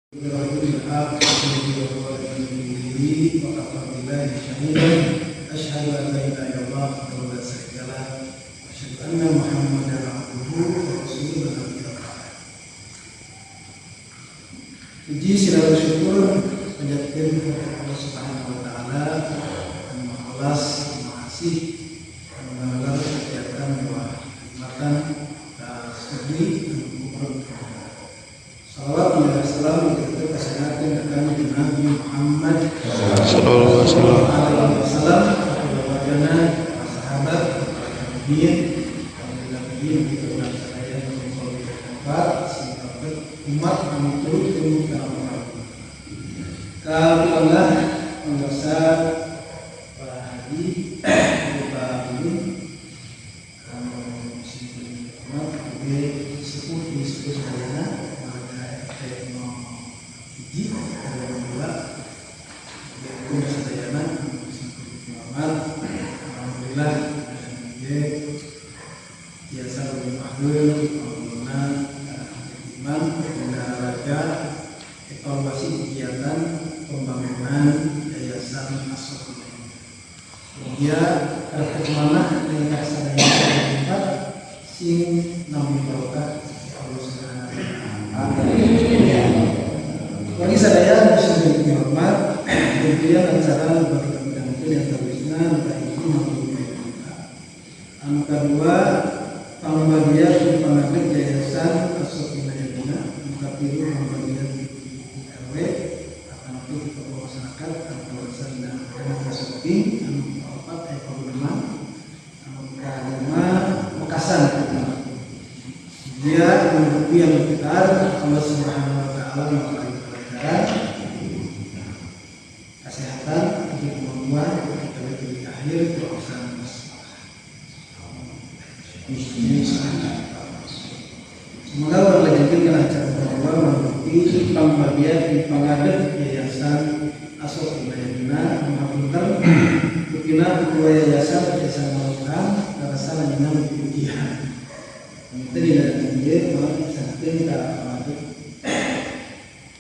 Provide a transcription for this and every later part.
Puji sila syukur panjatkeun kepada Allah Subhanahu wa taala anu maha welas, maha asih, anu ngalar kegiatan doa khidmatan ka sugri anu kumpul. Salawat dan salam kita kasihkan akan Nabi Muhammad sallallahu alaihi wasallam, keluarganya, para sahabat, para tabi'in, itu dan saya kumpul di tempat umat anu turut dalam Kalaulah pemirsa para haji lupa ini kalau muslim umat lebih sepuh di sekitarnya maka teknologi haji kalau dua yaitu sedayana muslim umat alhamdulillah dia biasa lebih mahal pembangunan iman raja evaluasi kegiatan pembangunan yayasan As-Sofi. Dia kemana dengan kasadanya tempat sing namun barokah Allah Subhanahu wa taala. Bagi sadaya muslim dihormat, kemudian acara berkembang yang terusna itu anu kedua pambagian pangabek yayasan As-Sofi Najamuna mengkapiru pambagian RW untuk masyarakat kawasan dan As-Sofi anu 4 ekor rumah anu kalima Makassar. Dia menghadapi yang besar Allah Subhanahu wa taala melalui pelajaran kesehatan untuk kemampuan kita di akhir kawasan semoga berlanjutkan acara bahwa mengikuti pembagian di pengadep yayasan As-Sofi Najamuna mengapunten bukina ketua yayasan melakukan rasa lanjutan ujian itu tidak tinggi malah sakit tidak ada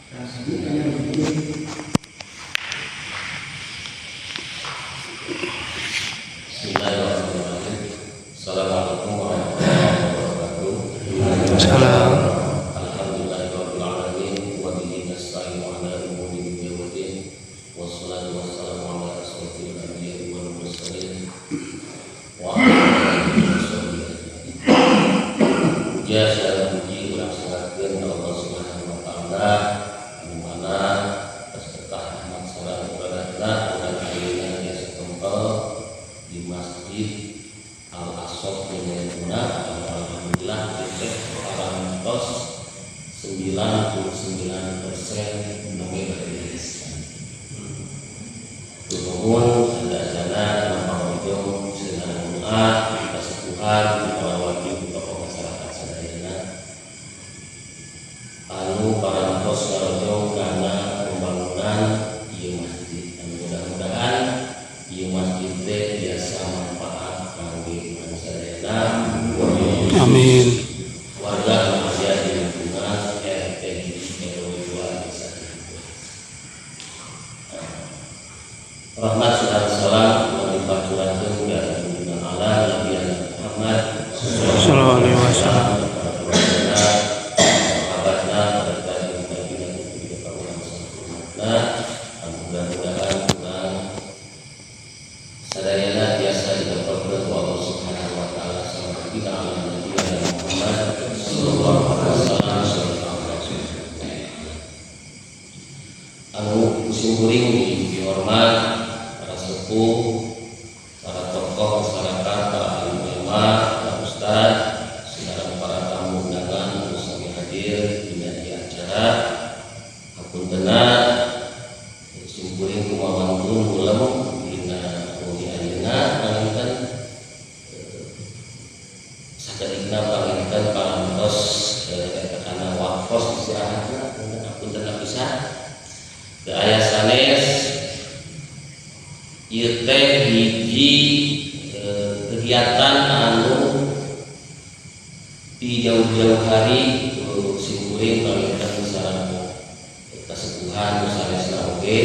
kasih hanya begitu. Assalamualaikum warahmatullahi wabarakatuh. Salam. Alhamdulillahirabbil alamin wa bihi nasta'inu ala umuri dunya wa din. Wassalatu wassalamu ala asyrofil anbiya'i wal mursalin wa ala alihi washabihi. Ya salam puji ulang salatkeun Allah Subhanahu wa taala di mana berkah rahmat salam barakah dan ayeuna tiasa tempel di masjid Al-As-Sofi Najamuna. Alhamdulillah titik parantos 99% mengenai Islam. Tuhun sanda-sanda nama ujung senang muat kesepuhan para wajib tokoh masyarakat sadayana anu parantos sarojong karena pembangunan ieu masjid. Mudah-mudahan ieu masjid teh biasa manfaat kangge sadayana. Amin. Warga manusia di lingkungan RT RW 2 desa. Rahmat dan salam melimpah curahkeun ka junjungan Allah Nabi Muhammad Sallallahu alaihi wasallam. Sahabatna pada baginda putri kaulah sempurna. Mudah-mudahan Tuhan sadayana biasa didapatkeun ku Allah Subhanahu wa taala sama kita Nabi Muhammad sallallahu alaihi wasallam. Anu kusimkuring dihormat para sepuh, para tokoh masyarakat, para ahli ulama, para ustaz, saudara para tamu undangan anu sami hadir di acara. Hapuntenna kusimkuring kumamantun ulem dina uli ayeuna panginten sakedikna panginten parantos kana wakfos istirahatna hapuntenna pisan. Teu aya sanes ieu teh hiji kegiatan anu di jauh-jauh hari simkuring panginten sareng sepuhan sanesna oge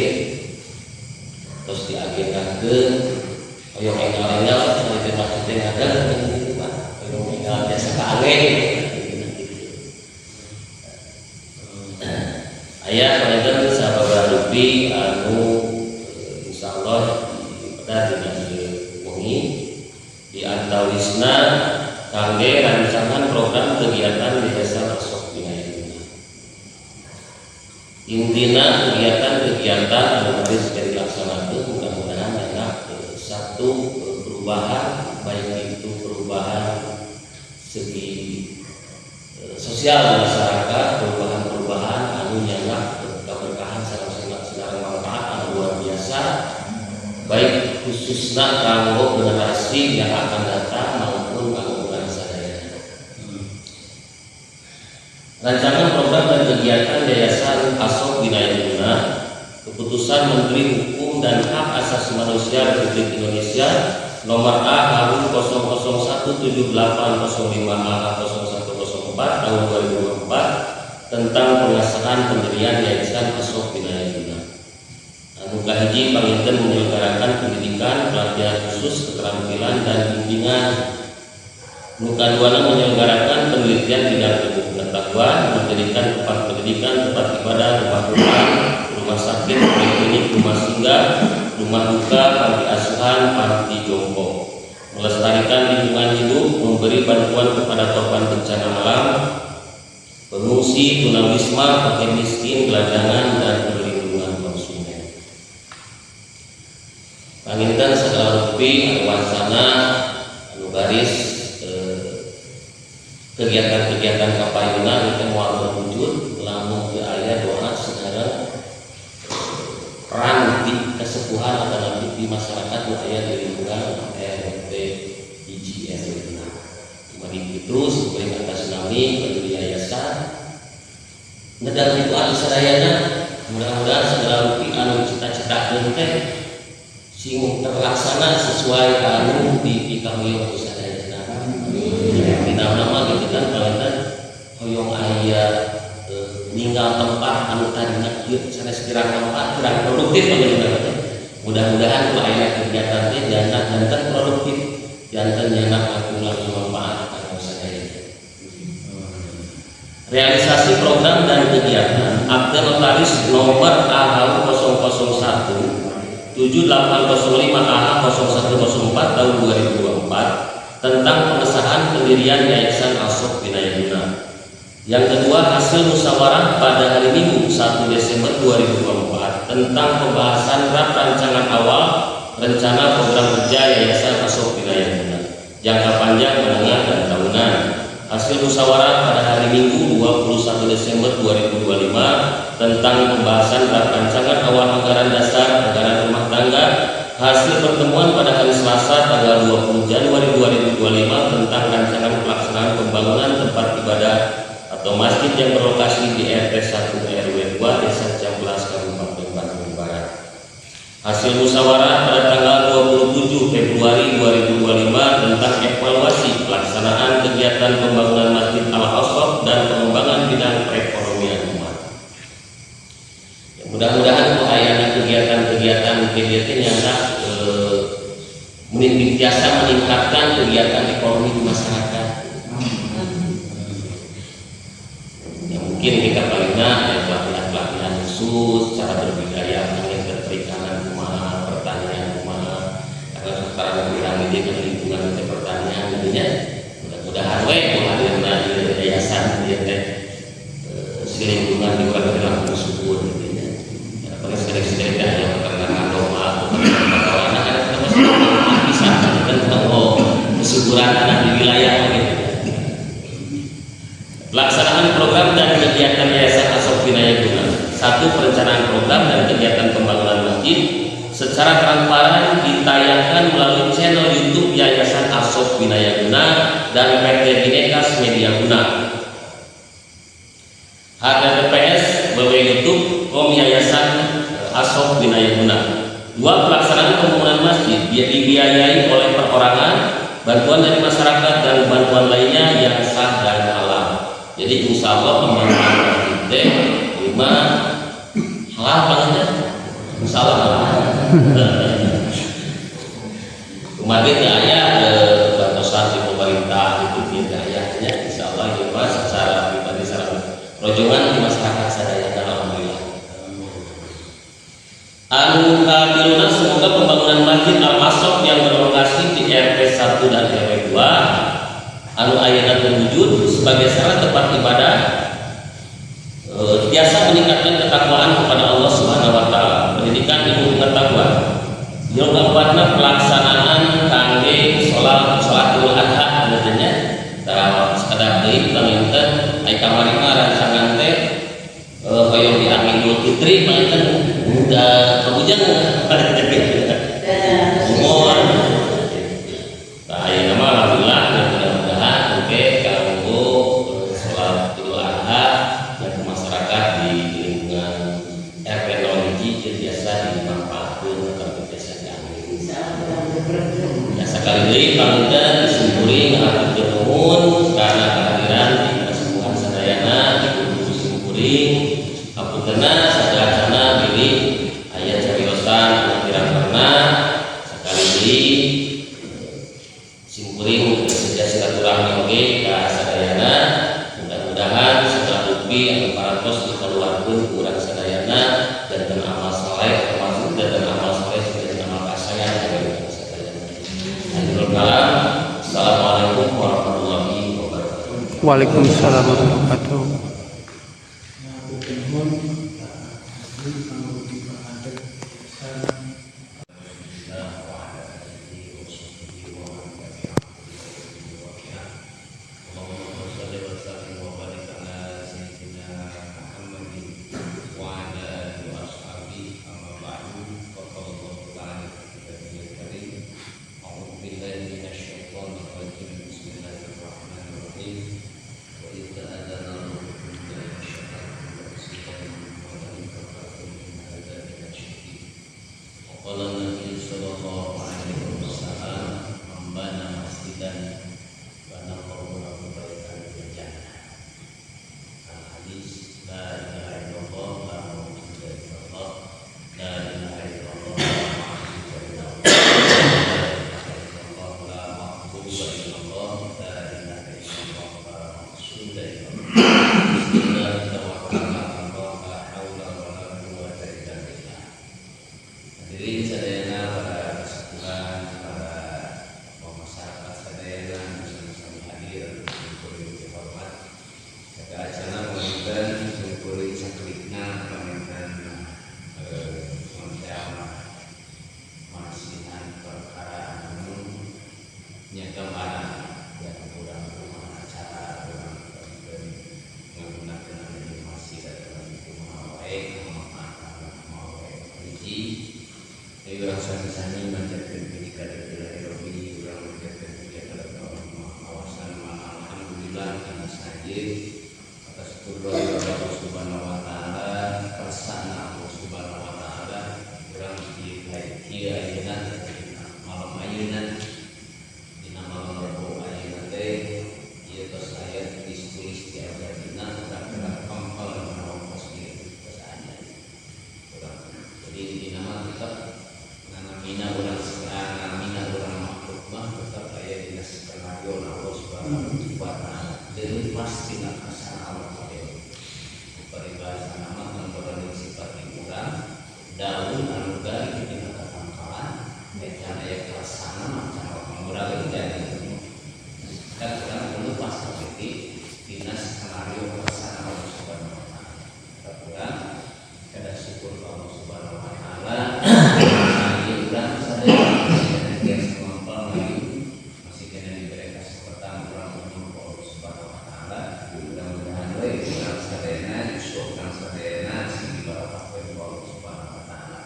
terus diagendakeun hoyong enggal-enggal saeutik masjid teh ngadan kitu Pak hoyong enggal biasa kaangge aya panjenengan sababaraha rupi anu insyaallah pada dina wengi di antawisna kangge rancangan program kegiatan di Desa Asok Binayaguna. Intina kegiatan-kegiatan anu geus dilaksanakeun mudah-mudahan enak satu perubahan baik itu perubahan segi sosial masyarakat, perubahan-perubahan anu nyanak keberkahan sareng manfaat anu luar biasa baik khususnya kanggo generasi yang akan datang maupun kanggo rancangan program dan kegiatan Yayasan Asok Binayaguna, keputusan Menteri Hukum dan Hak Asasi Manusia Republik Indonesia nomor A/1017805A/0104 tahun 2004 tentang pengesahan pendirian Yayasan Asok Binayaguna. Anu kahiji panginten menyelenggarakan pendidikan, pelatihan khusus, keterampilan dan bimbingan. Anu kaduana menyelenggarakan penelitian bidang ilmu pengetahuan, mendirikan tempat pendidikan, tempat ibadah, rumah sakit, klinik, rumah singgah, rumah duka, panti asuhan, panti jompo, melestarikan lingkungan hidup, memberi bantuan kepada korban bencana alam, pengungsi, tunawisma, fakir miskin, gelandangan, dan perlindungan konsumen. Panginten segala rupi wacana anu garis kegiatan-kegiatan kapayuna itu moal berwujud lamun teu aya doa saudara peran di kesepuhan atau nanti di masyarakat nu aya di lingkungan RT hiji RW. Mari kitu supaya atas nami pendiri yayasan ngedang itu anu sadayana mudah-mudahan segala rupi anu cita-citakeun teh sing terlaksana sesuai anu dipikahoyong ku sadayana. Nama gitu kan kalian hoyong aya ninggal tempat anu tadinya kieu sanes kirang tempat kurang produktif mudah-mudahan ku aya kegiatan teh jantan produktif jantan nyanak aku lagi manfaat kanggo sadaya. Realisasi program dan kegiatan Akte Notaris nomor AH001 7805AH0104 tahun 2024 tentang pengesahan pendirian Yayasan Asok Binayaguna. Yang kedua, hasil musyawarah pada hari Minggu 1 Desember 2024 tentang pembahasan draft rancangan awal rencana program kerja Yayasan Asok Binayaguna jangka panjang, menengah, dan tahunan. Hasil musyawarah pada hari Minggu 21 Desember 2025 tentang pembahasan draft rancangan awal anggaran dasar anggaran rumah tangga. Hasil pertemuan pada hari Selasa tanggal 20 Januari 2025 tentang rancangan pelaksanaan pembangunan tempat ibadah atau masjid yang berlokasi di RT 1 RW 2 Desa Ciamplas Kabupaten Bandung Barat. Hasil musyawarah pada tanggal 27 Februari 2025 tentang evaluasi pelaksanaan kegiatan pembangunan Masjid Al-Asok dan pengembangan bidang perekonomian umat. Mudah-mudahan ayana kegiatan-kegiatan yang biasa meningkatkan kegiatan ekonomi di masyarakat. Ya mungkin kita palingnya ada pelatihan khusus cara berbudaya, perikanan kumaha, pertanian kumaha, karena sekarang bilang ini kan lingkungan pertanian jadinya mudah-mudahan menghadirna yayasan dia teh si lingkungan di luar langsung subur gitu. Sekali-sekali ada peternakan domba atau peternakan anak ada bisa tentang kesuburan anak di wilayah gitu. Pelaksanaan program dan kegiatan Yayasan Asok Binayaguna. 1. Perencanaan program dan kegiatan pembangunan masjid secara transparan ditayangkan melalui channel YouTube Yayasan Asok Binayaguna dan PT Binekas Media Guna. HTTPS www.youtube.com Yayasan Asok Binayaguna. 2. Pelaksanaan pembangunan masjid dibiayai oleh perorangan, bantuan dari masyarakat dan bantuan lainnya yang sah dan halal. Jadi insya Allah pembangunan masjid 5 Insyaallah. Kemarin aya bantuan di pemerintah itu tidak ayahnya, insyaallah ya Mas secara pribadi secara rojongan di masyarakat sadaya alhamdulillah. Anu kabiluna semoga pembangunan Masjid Al-Masok yang berlokasi di RT 1 dan RW 2 anu ayeuna terwujud sebagai syarat tempat ibadah biasa meningkatkan ketakwaan kepada Allah Subhanahu wa taala, pendidikan ilmu pengetahuan. Yang keempatnya pelaksanaan kangge sholatul adha namanya. Sekadar deui paminten ai kamari mah rancangan teh hoyong di Idul Fitri palinten udah kebujang umur. Nah, ayeuna mah alhamdulillah mudah-mudahan oke kanggo sholatul adha dan masyarakat di lingkungan RW 0 hiji biasa dimanfaatkeun untuk biasa sekali deui pamunten disumpuri ngaturkeun nuhun karena kehadiran di kesembuhan sadayana di kudu simkuring hapuntenna sadrajana diri aya cariosan anu pirang-pirangna sekali deui simkuring saja silaturahmi oge ka sadayana mudah-mudahan setelah upi anu parantos dikeluarkeun ku urang sadayana dan amal saleh termasuk dan amal saleh sebagai amal kasayang dari sadayana. Assalamualaikum warahmatullahi wabarakatuh. Waalaikumsalam warahmatullahi wabarakatuh.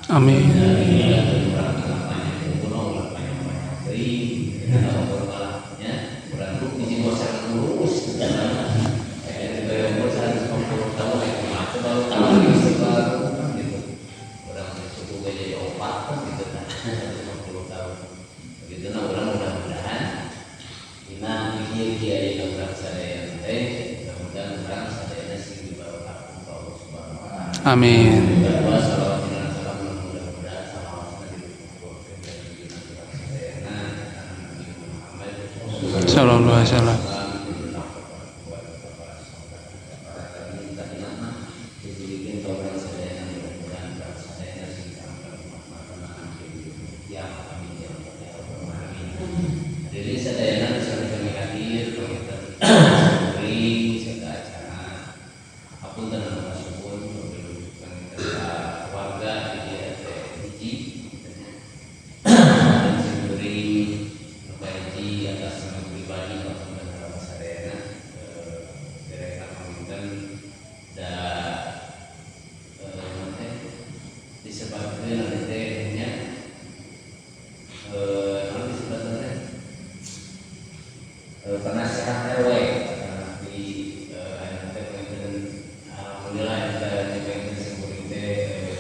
Amin. Amin. sallallahu alaihi wasallam. Jadi sadayana bisa kami hadir beri segala acara apapun dan apapun warga di hiji dan semberi berkaji atas nama pribadi maupun nama sadayana mereka komentar dan disebabkan nantinya penasehat RW di RT Pengadilan alhamdulillah kita di Pengadilan Sekuriti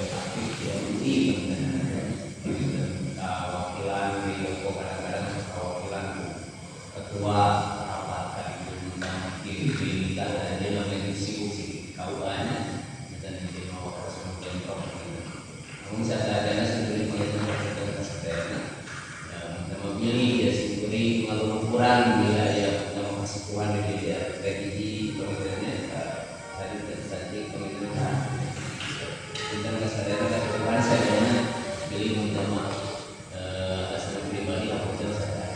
aktif di MUI wakilan di Joko kadang-kadang wakilan ketua rapat kiri dan dia namanya diskusi KUA-nya dan di mau kemudian namun saat ada sendiri pengajian kita memilih ya sendiri mengalami ukuran bila ya nama kesepuan di strategi pemikirannya tadi strategi pemikiran kita kesadaran kesepuan saya pilih menerima asal pribadi aku tersadar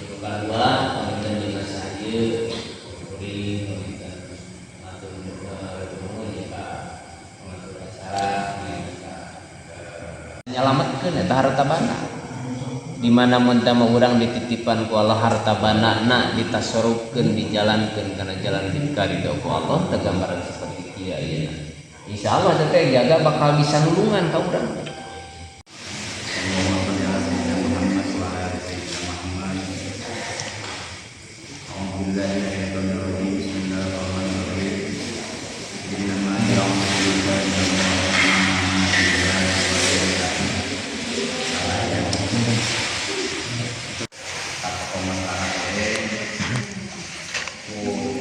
untuk kedua pemikiran dengan saya beri pemikiran atau bertemu jika mengatur acara menyelamatkan eta harta bana di mana muntah urang dititipan ku Allah harta banana ditasorupkeun dijalankeun kana jalan dikaridho ku Allah teh gambaran seperti kieu ayeuna. Insyaallah teh jaga bakal bisa nulungan ka urang.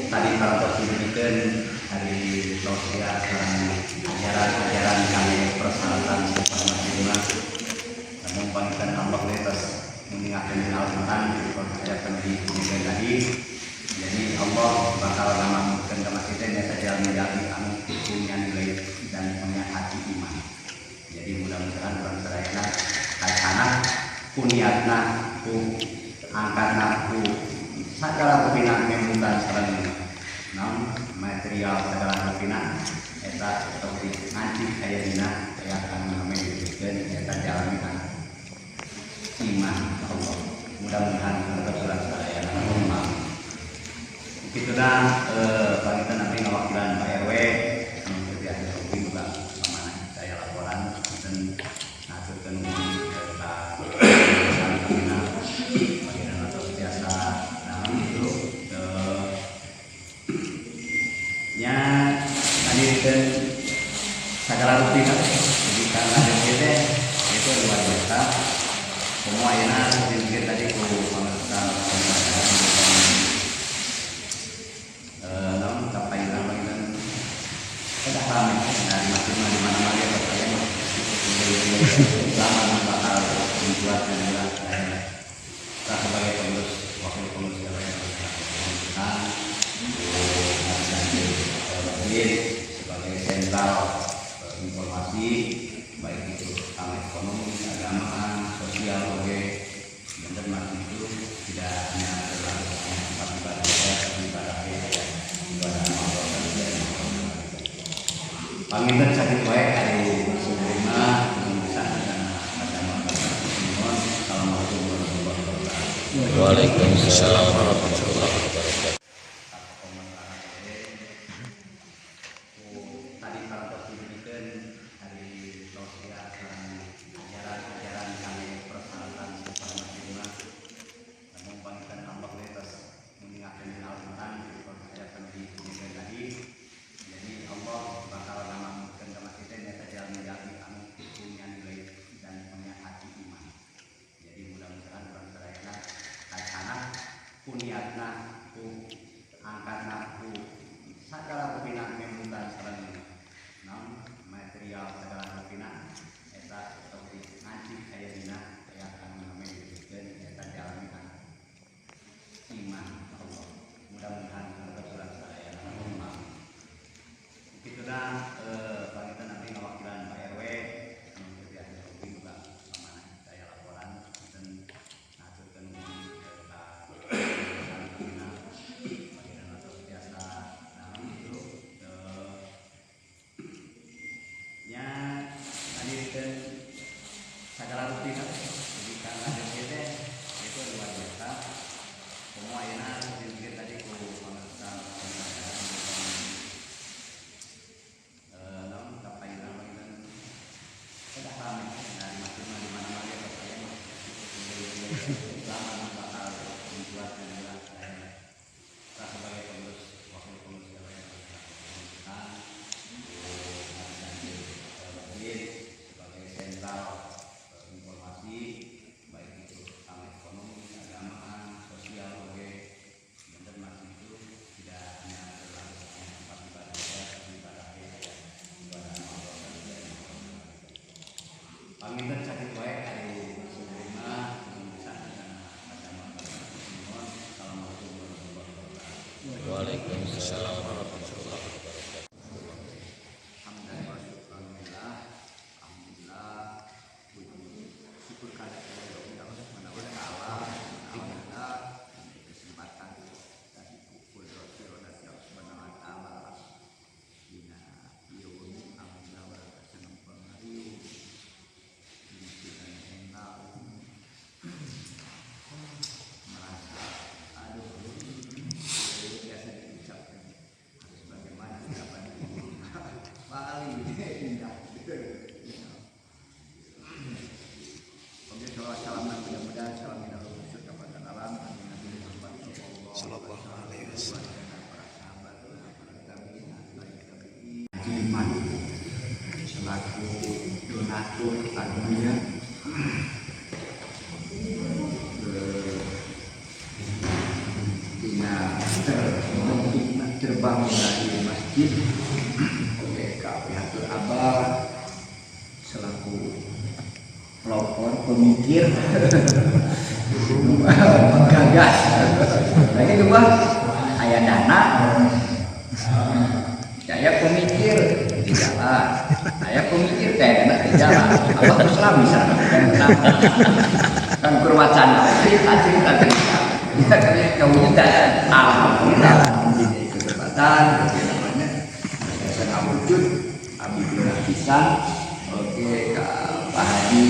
Tadi para diberikan hari sosial dan ajaran-ajaran kami persyaratan bersama-sama namun panggilan Allah lepas mengingatkan Al-Quran ayat yang diberikan tadi jadi Allah bakal mengamalkan sama kita yang saja menjadi kami punya nilai dan punya hati iman jadi mudah-mudahan orang serayana kaitana kuniatna ku angkatna ku segala kepinang kemudian sekarang namun material segala kepinang eta seperti nanti kayak dina yang akan menjadikan eta jalan kan iman Allah mudah-mudahan kebetulan saya normal begitu dah kita nanti ngawakilan Pak RW yang terbiasa juga kemana saya laporan dan ngaturkan eta kepinang bagian atau biasa nya hadirkan segala rutin jadi karena kita itu luar biasa semua enak mungkin tadi ku pemirsa namun sampai nama kita sudah ramai dari macam di mana mana percaya lama bakal membuat dan juga saya sebagai pengurus wakil pengurus yang lain sebagai sentral informasi baik itu tentang ekonomi, keagamaan, sosial, dan termasuk itu tidak hanya dalam tempat ibadah tapi ibadah Allah dan panginten sakit baik hari sebelumnya bisa dan ada masalah mohon assalamualaikum warahmatullahi wabarakatuh. Waalaikumsalam warahmatullahi wabarakatuh. Niat segala rutinitas. Jadi karena ada itu luar biasa. Semua ini mungkin tadi ku pemirsa namun kapai nama ini sudah ramai dan masih di mana-mana ya saya lama bakal membuat adalah saya sebagai pengurus wakil pengurus yang lain sebagai sentral informasi baik itu sama ekonomi, keagamaan, sosial, dan masih itu tidak hanya terlalu tempat ibadah saja, ibadah panginten sakit baik hari sebelumnya bisa dengan masyarakat semua. Assalamualaikum warahmatullahi wabarakatuh. Waalaikumsalam warahmatullahi wabarakatuh. Alhamdulillah, syukur kehadirat Allah Subhanahu wa taala. Alhamdulillah kesempatan dari pukul roda Subhanahu wa taala. Dina ieu alhamdulillah senang pengariu. Merasa aduh biasa diucapkan harus bagaimana ucapan paling indah. Oke, salam dan mudah-mudahan salam indah khusus kepada alam Nabi Muhammad sallallahu alaihi wasallam, para sahabat, para tabi'in, iman selaku donatur anunya terbangun dari masjid oleh Kapihatul Abad selaku pelopor pemikir menggagas lagi kedua ayah dana saya pemikir di jalan saya pemikir kayak dana di jalan Allah Islam bisa kan berwacana cerita ya kamu tidak alhamdulillah menjadi kesempatan namanya saya wujud abidullah pisan. Oke Kak Pak Haji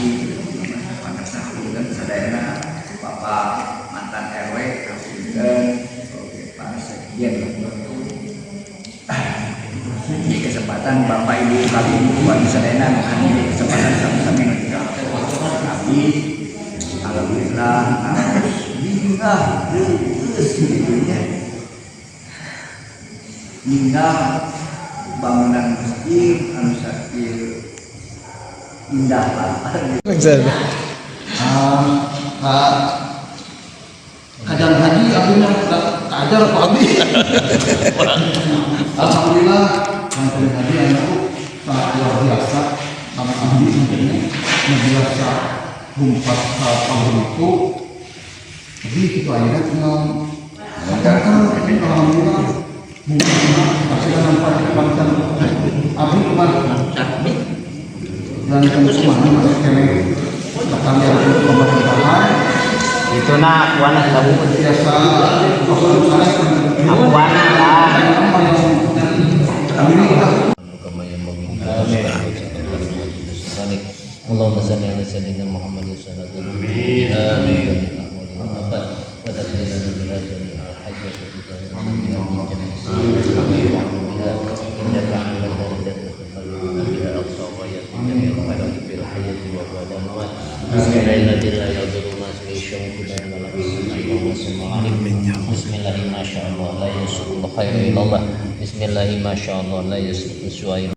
Pak Sahul dan sadayana Bapak mantan RW dan oke Pak Sekjen di kesempatan Bapak Ibu kali ini buat sadayana menghadiri kesempatan sama-sama kami alhamdulillah hingga bangunan masjid anu sakit indah lah. Kadang haji akhirnya kajar apa abdi. Alhamdulillah kadang haji anakku sangat luar biasa sama abdi sebenarnya biasa gumpat tahun itu. Jadi itu akhirnya tinggal alhamdulillah mungkin masih nampak kebangkitan abdi kemarin dan kemana masih kene bahkan yang pemerintahan Itu nak wana sabu biasa aku wana lah. Kama yang meminta Allahumma salli ala sayyidina Muhammad sallallahu alaihi Bismillahirrahmanirrahim. Bismillahirrahmanirrahim.